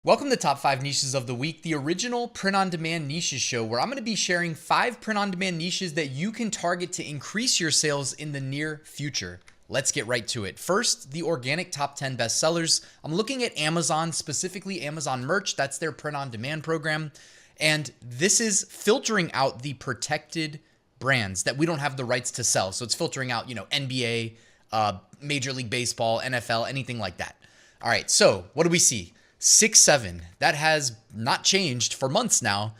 Welcome to Top 5 Niches of the Week, the original print-on-demand niches show where I'm going to be sharing 5 print-on-demand niches that you can target to increase your sales in the near future. Let's get right to it. First, the organic top 10 bestsellers. I'm looking at Amazon, specifically Amazon Merch. That's their print-on-demand program. And this is filtering out the protected brands that we don't have the rights to sell. So it's filtering out, NBA, Major League Baseball, NFL, anything like that. All right, so what do we see? 6-7, that has not changed for months now,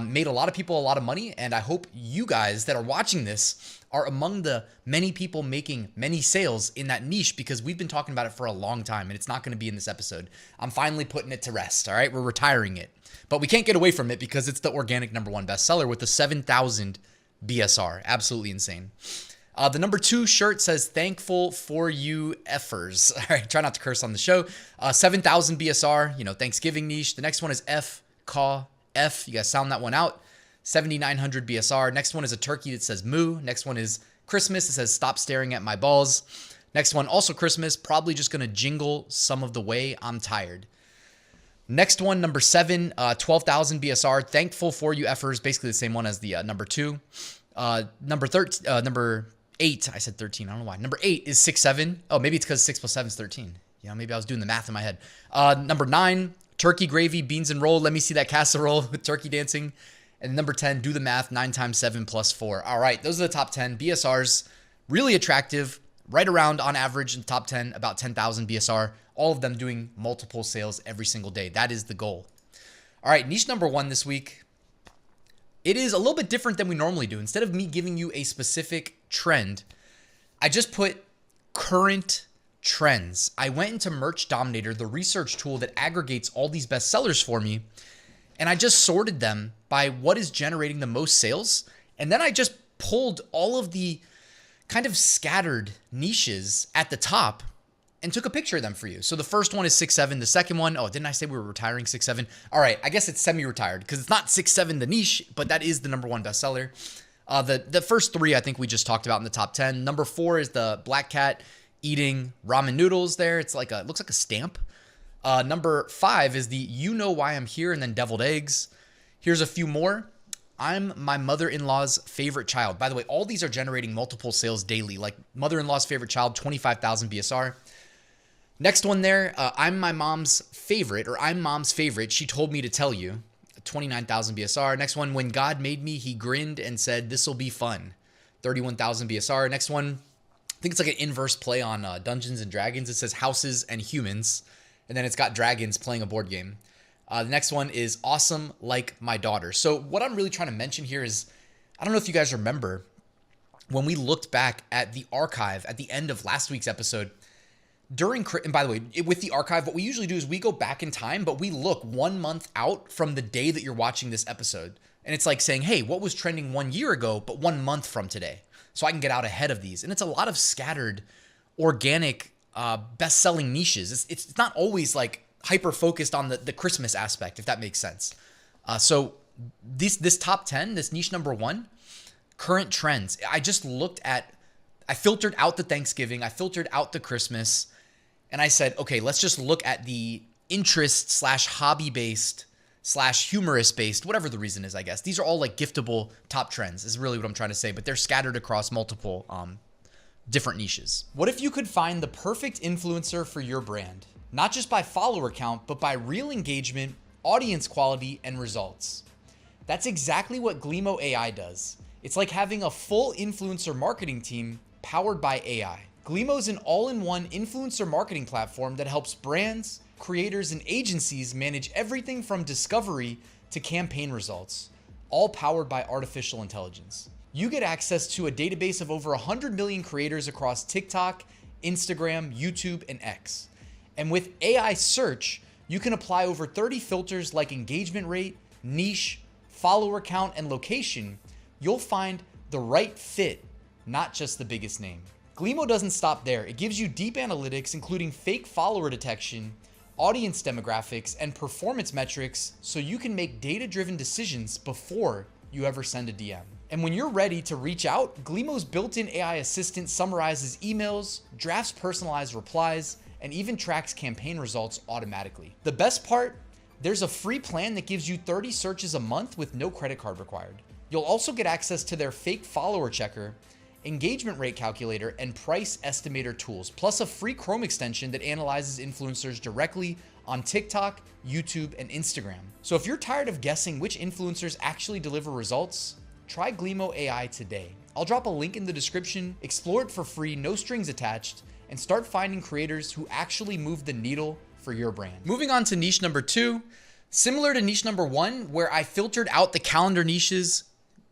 made a lot of people a lot of money, and I hope you guys that are watching this are among the many people making many sales in that niche, because we've been talking about it for a long time and it's not going to be in this episode. I'm finally putting it to rest. All right, we're retiring it, but we can't get away from it because it's the organic #1 bestseller with the 7,000 BSR. Absolutely insane. The number 2 shirt says "Thankful for you effers." All right, try not to curse on the show. 7,000 BSR, Thanksgiving niche. The next one is F. You guys sound that one out. 7,900 BSR. Next one is a turkey that says moo. Next one is Christmas. It says "Stop staring at my balls." Next one, also Christmas. Probably just going to jingle some of the way. I'm tired. Next one, number 7, 12,000 BSR. Thankful for you effers. Basically the same one as the number 2. Number 8, I said 13. I don't know why. Number 8 is 6-7. Oh, maybe it's because 6 plus 7 is 13. Maybe I was doing the math in my head. Number 9, turkey gravy, beans and roll. Let me see that casserole with turkey dancing. And number 10, do the math, 9 times 7 plus 4. All right, those are the top 10 BSRs. Really attractive, right around on average in the top 10, about 10,000 BSR. All of them doing multiple sales every single day. That is the goal. All right, niche number 1 this week. It is a little bit different than we normally do. Instead of me giving you a specific trend, I just put current trends. I went into Merch Dominator, the research tool that aggregates all these bestsellers for me, and I just sorted them by what is generating the most sales. And then I just pulled all of the kind of scattered niches at the top and took a picture of them for you. So the first one is 6-7. The second one, didn't I say we were retiring 6-7? All right, I guess it's semi-retired because it's not 6-7 the niche, but that is the #1 bestseller. The first 3 I think we just talked about in the top 10. Number 4 is the black cat eating ramen noodles there. It's like looks like a stamp. Number 5 is the "You Know Why I'm Here" and then deviled eggs. Here's a few more. "I'm my mother-in-law's favorite child." By the way, all these are generating multiple sales daily. Like mother-in-law's favorite child, 25,000 BSR. Next one there, "I'm my mom's favorite," or "I'm mom's favorite. She told me to tell you." 29,000 BSR. Next one, "When God made me, he grinned and said, this'll be fun." 31,000 BSR. Next one, I think it's like an inverse play on Dungeons and Dragons. It says "houses and humans," and then it's got dragons playing a board game. The next one is "awesome like my daughter." So what I'm really trying to mention here is, I don't know if you guys remember, when we looked back at the archive at the end of last week's episode, and by the way, with the archive, what we usually do is we go back in time, but we look 1 month out from the day that you're watching this episode. And it's like saying, hey, what was trending 1 year ago, but 1 month from today? So I can get out ahead of these. And it's a lot of scattered, organic, best-selling niches. It's not always like hyper-focused on the Christmas aspect, if that makes sense. So this top 10, this niche #1, current trends. I filtered out the Thanksgiving. I filtered out the Christmas. And I said, okay, let's just look at the interest / hobby-based / humorous-based, whatever the reason is, I guess. These are all like giftable top trends is really what I'm trying to say, but they're scattered across multiple different niches. What if you could find the perfect influencer for your brand? Not just by follower count, but by real engagement, audience quality, and results. That's exactly what Gleemo AI does. It's like having a full influencer marketing team powered by AI. Gleemo is an all-in-one influencer marketing platform that helps brands, creators, and agencies manage everything from discovery to campaign results, all powered by artificial intelligence. You get access to a database of over 100 million creators across TikTok, Instagram, YouTube, and X. And with AI search, you can apply over 30 filters like engagement rate, niche, follower count, and location. You'll find the right fit, not just the biggest name. Gleemo doesn't stop there. It gives you deep analytics, including fake follower detection, audience demographics, and performance metrics, so you can make data-driven decisions before you ever send a DM. And when you're ready to reach out, Gleemo's built-in AI assistant summarizes emails, drafts personalized replies, and even tracks campaign results automatically. The best part, There's a free plan that gives you 30 searches a month with no credit card required. You'll also get access to their fake follower checker, engagement rate calculator, and price estimator tools, plus a free Chrome extension that analyzes influencers directly on TikTok, YouTube, and Instagram. So if you're tired of guessing which influencers actually deliver results, try Gleamo AI today. I'll drop a link in the description, explore it for free, no strings attached, and start finding creators who actually move the needle for your brand. Moving on to niche number 2, similar to niche number 1, where I filtered out the calendar niches.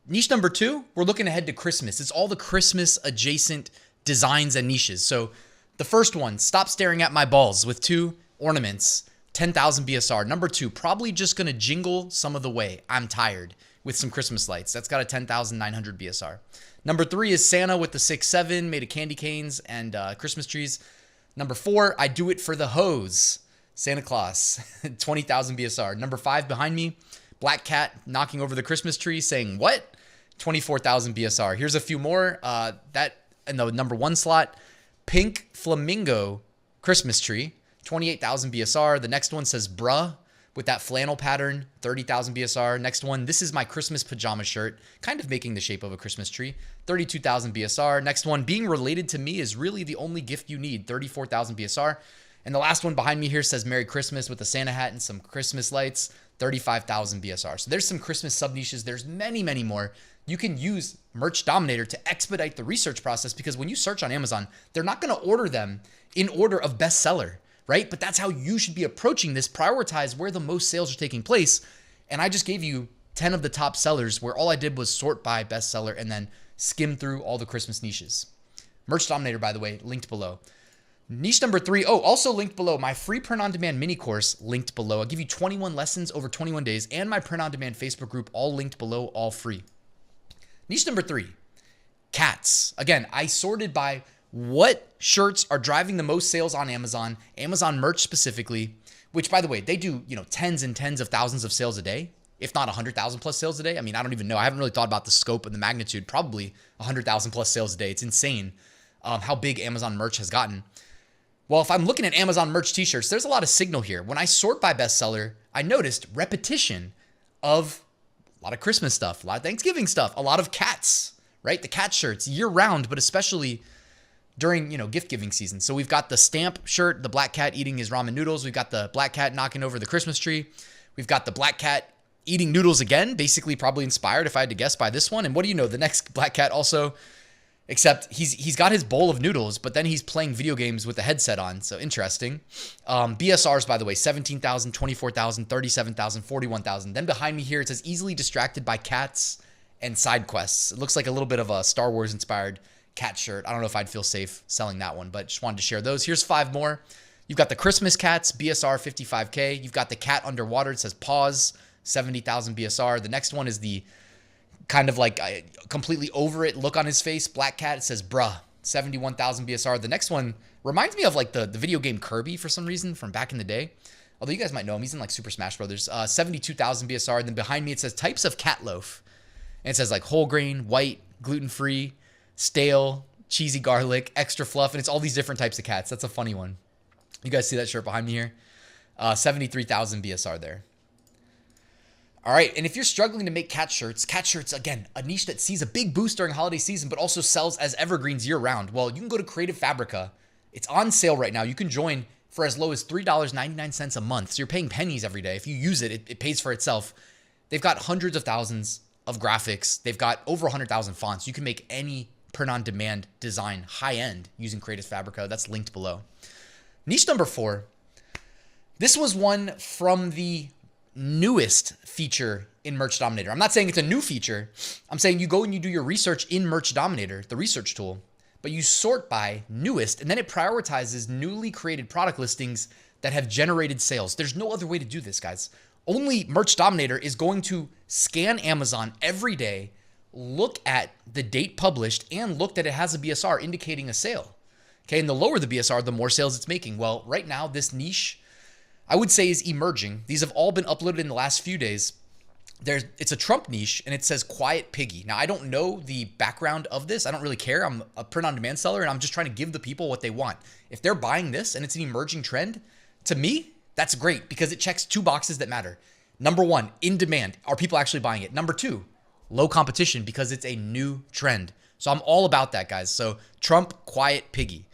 Niche number 2, we're looking ahead to Christmas. It's all the Christmas adjacent designs and niches. So the first one, stop staring at my balls with 2 ornaments, 10,000 BSR. Number 2, probably just gonna jingle some of the way. I'm tired, with some Christmas lights. That's got a 10,900 BSR. Number 3 is Santa with the 6.7 made of candy canes and Christmas trees. Number 4, I do it for the hose. Santa Claus, 20,000 BSR. Number 5 behind me, Black Cat knocking over the Christmas tree saying what? 24,000 BSR. Here's a few more. That in the number 1 slot, Pink Flamingo Christmas tree, 28,000 BSR. The next one says bruh with that flannel pattern, 30,000 BSR. Next one, this is my Christmas pajama shirt, kind of making the shape of a Christmas tree, 32,000 BSR. Next one, being related to me is really the only gift you need, 34,000 BSR. And the last one behind me here says Merry Christmas with a Santa hat and some Christmas lights, 35,000 BSR. So there's some Christmas sub niches. There's many, many more. You can use Merch Dominator to expedite the research process, because when you search on Amazon, they're not going to order them in order of bestseller, right? But that's how you should be approaching this. Prioritize where the most sales are taking place. And I just gave you 10 of the top sellers where all I did was sort by bestseller and then skim through all the Christmas niches. Merch Dominator, by the way, linked below. Niche number 3, also linked below, my free print-on-demand mini course, linked below. I'll give you 21 lessons over 21 days, and my print-on-demand Facebook group, all linked below, all free. Niche number 3, cats. Again, I sorted by what shirts are driving the most sales on Amazon, Amazon merch specifically, which, by the way, they do, tens and tens of thousands of sales a day, if not 100,000 plus sales a day. I mean, I don't even know. I haven't really thought about the scope and the magnitude. Probably 100,000 plus sales a day. It's insane how big Amazon merch has gotten. Well, if I'm looking at Amazon merch t-shirts, there's a lot of signal here. When I sort by bestseller, I noticed repetition of a lot of Christmas stuff, a lot of Thanksgiving stuff, a lot of cats, right? The cat shirts year round, but especially during, gift giving season. So we've got the stamp shirt, the black cat eating his ramen noodles. We've got the black cat knocking over the Christmas tree. We've got the black cat eating noodles again, basically probably inspired, if I had to guess, by this one. And what do you know? The next black cat also, except he's got his bowl of noodles, but then he's playing video games with a headset on. So interesting. BSRs, by the way, 17,000, 24,000, 37,000, 41,000. Then behind me here, it says easily distracted by cats and side quests. It looks like a little bit of a Star Wars inspired cat shirt. I don't know if I'd feel safe selling that one, but just wanted to share those. Here's 5 more. You've got the Christmas cats, BSR 55K. You've got the cat underwater. It says pause, 70,000 BSR. The next one is the kind of like a completely over it look on his face, black cat. It says bruh, 71,000 BSR. The next one reminds me of like the video game Kirby for some reason from back in the day. Although you guys might know him. He's in like Super Smash Brothers. 72,000 BSR. And then behind me it says types of cat loaf. And it says like whole grain, white, gluten-free, stale, cheesy garlic, extra fluff. And it's all these different types of cats. That's a funny one. You guys see that shirt behind me here? 73,000 BSR there. All right, and if you're struggling to make cat shirts, again, a niche that sees a big boost during holiday season, but also sells as evergreens year round. Well, you can go to Creative Fabrica. It's on sale right now. You can join for as low as $3.99 a month. So you're paying pennies every day. If you use it, it pays for itself. They've got hundreds of thousands of graphics. They've got over 100,000 fonts. You can make any print-on-demand design high-end using Creative Fabrica. That's linked below. Niche number 4. This was one from the newest feature in Merch Dominator. I'm not saying it's a new feature. I'm saying you go and you do your research in Merch Dominator, the research tool, but you sort by newest, and then it prioritizes newly created product listings that have generated sales. There's no other way to do this, guys. Only Merch Dominator is going to scan Amazon every day, look at the date published, and look that it has a BSR indicating a sale. Okay, and the lower the BSR, the more sales it's making. Well, right now, this niche, I would say, is emerging. These have all been uploaded in the last few days. It's a Trump niche, and it says Quiet Piggy. Now, I don't know the background of this. I don't really care. I'm a print-on-demand seller, and I'm just trying to give the people what they want. If they're buying this and it's an emerging trend, to me, That's great because it checks 2 boxes that matter. Number 1, in demand. Are people actually buying it? Number 2, low competition because it's a new trend. So I'm all about that, guys. So Trump, quiet piggy.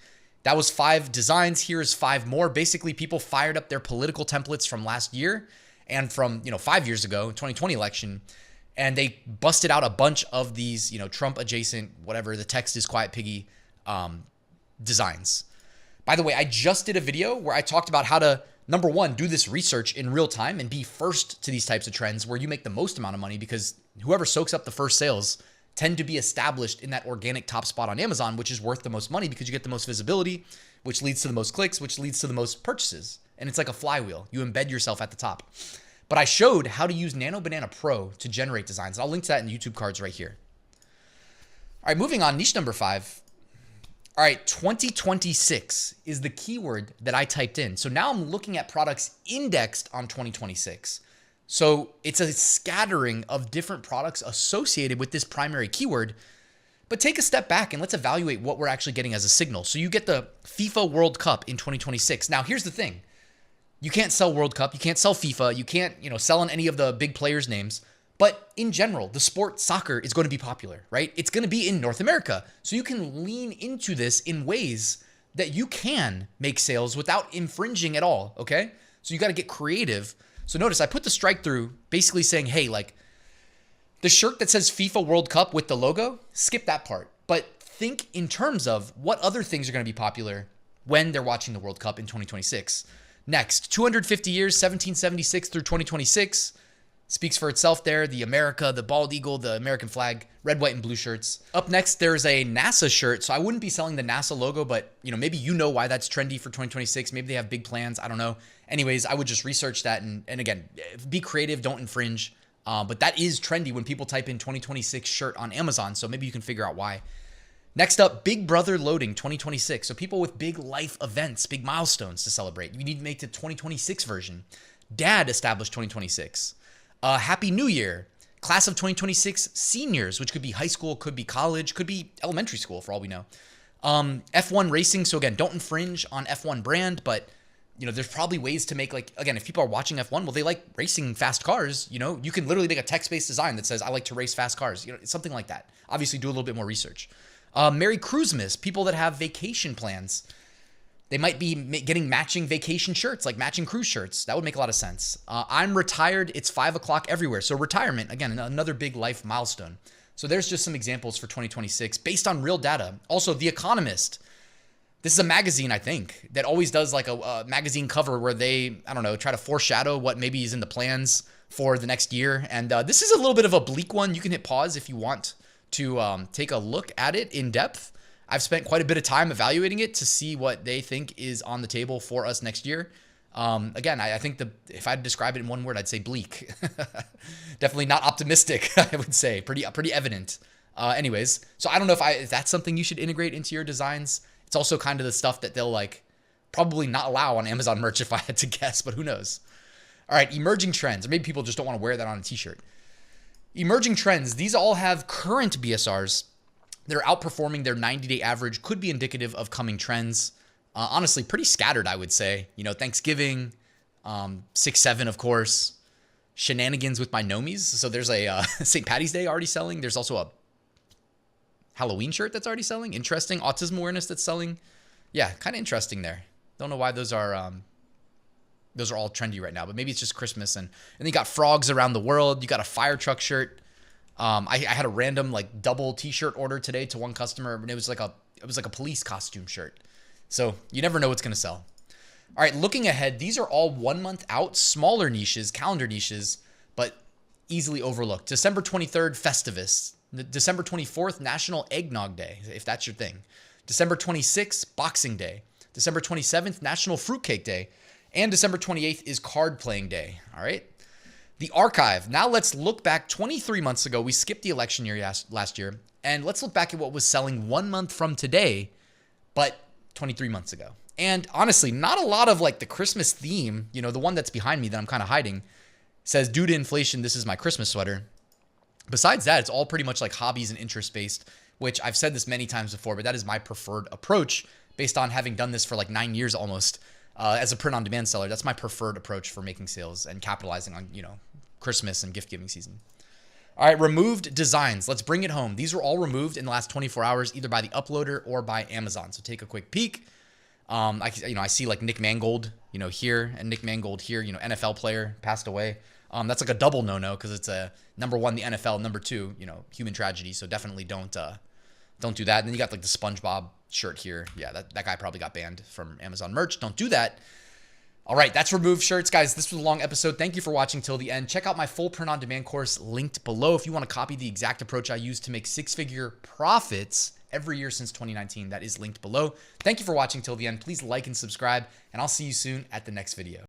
That was 5 designs. Here's 5 more. Basically, people fired up their political templates from last year and from, 5 years ago, 2020 election, and they busted out a bunch of these, Trump adjacent, whatever, the text is quiet piggy designs. By the way, I just did a video where I talked about how to, number 1, do this research in real time and be first to these types of trends where you make the most amount of money, because whoever soaks up the first sales tend to be established in that organic top spot on Amazon, which is worth the most money because you get the most visibility, which leads to the most clicks, which leads to the most purchases. And it's like a flywheel. You embed yourself at the top. But I showed how to use Nano Banana Pro to generate designs. I'll link to that in the YouTube cards right here. All right, moving on, niche number 5. All right, 2026 is the keyword that I typed in. So now I'm looking at products indexed on 2026. So it's a scattering of different products associated with this primary keyword. But take a step back and let's evaluate what we're actually getting as a signal. So you get the FIFA World Cup in 2026. Now, here's the thing. You can't sell World Cup. You can't sell FIFA. You can't, sell on any of the big players' names. But in general, the sport soccer is going to be popular, right? It's going to be in North America. So you can lean into this in ways that you can make sales without infringing at all, okay? So you got to get creative. So notice I put the strike through basically saying, hey, like the shirt that says FIFA World Cup with the logo, skip that part. But think in terms of what other things are going to be popular when they're watching the World Cup in 2026. Next, 250 years, 1776 through 2026. Speaks for itself there. The America, the bald eagle, the American flag, red, white, and blue shirts. Up next, there's a NASA shirt. So I wouldn't be selling the NASA logo, but maybe why that's trendy for 2026. Maybe they have big plans. I don't know. Anyways, I would just research that. And again, be creative. Don't infringe. But that is trendy when people type in 2026 shirt on Amazon. So maybe you can figure out why. Next up, Big Brother loading 2026. So people with big life events, big milestones to celebrate. You need to make the 2026 version. Dad established 2026. Happy New Year. Class of 2026 seniors, which could be high school, could be college, could be elementary school for all we know. F1 racing. So again, don't infringe on F1 brand, but there's probably ways to make, like, again, if people are watching F1, well, they like racing fast cars, you can literally make a text-based design that says, I like to race fast cars, something like that. Obviously do a little bit more research. Merry Cruisemas, people that have vacation plans. They might be getting matching vacation shirts, like matching cruise shirts. That would make a lot of sense. I'm retired. It's 5 o'clock everywhere. So retirement, again, another big life milestone. So there's just some examples for 2026 based on real data. Also, The Economist. This is a magazine, I think, that always does like a magazine cover where they, try to foreshadow what maybe is in the plans for the next year. And this is a little bit of a bleak one. You can hit pause if you want to take a look at it in depth. I've spent quite a bit of time evaluating it to see what they think is on the table for us next year. Again, I think if I had to describe it in one word, I'd say bleak. Definitely not optimistic, I would say. Pretty evident. Anyways, so I don't know if that's something you should integrate into your designs. It's also kind of the stuff that they'll probably not allow on Amazon merch if I had to guess, but who knows? All right, emerging trends, or maybe people just don't want to wear that on a t-shirt. Emerging trends, these all have current BSRs. They're outperforming their 90-day average, could be indicative of coming trends. Honestly, pretty scattered, I would say. Thanksgiving, 6-7, of course, shenanigans with my nomies. So there's a St. Patty's Day already selling. There's also a Halloween shirt that's already selling. Interesting. Autism awareness that's selling. Yeah, kind of interesting there. Don't know why those are all trendy right now, but maybe it's just Christmas. And then you got frogs around the world. You got a fire truck shirt. I had a random double t-shirt order today to one customer, and it was like a police costume shirt. So you never know what's going to sell. All right, looking ahead, these are all 1 month out, smaller niches, calendar niches, but easily overlooked. December 23rd, Festivus. December 24th, National Eggnog Day, if that's your thing. December 26th, Boxing Day. December 27th, National Fruitcake Day. And December 28th is Card Playing Day. All right. The archive. Now let's look back 23 months ago. We skipped the election year last year. And let's look back at what was selling 1 month from today, but 23 months ago. And honestly, not a lot of the Christmas theme, the one that's behind me that I'm kind of hiding, says, due to inflation, this is my Christmas sweater. Besides that, it's all pretty much hobbies and interest-based, which I've said this many times before, but that is my preferred approach based on having done this for 9 years almost. as a print-on-demand seller, that's my preferred approach for making sales and capitalizing on, Christmas and gift-giving season. All right, removed designs. Let's bring it home. These were all removed in the last 24 hours, either by the uploader or by Amazon. So take a quick peek. I see like Nick Mangold, here, and Nick Mangold here, NFL player, passed away. That's like a double no-no because it's a number one, the NFL, number two, human tragedy. So definitely don't do that. And then you got like the SpongeBob shirt here. Yeah, that guy probably got banned from Amazon merch. Don't do that. All right, that's removed shirts. Guys, this was a long episode. Thank you for watching till the end. Check out my full print-on-demand course linked below if you want to copy the exact approach I use to make six-figure profits every year since 2019. That is linked below. Thank you for watching till the end. Please like and subscribe, and I'll see you soon at the next video.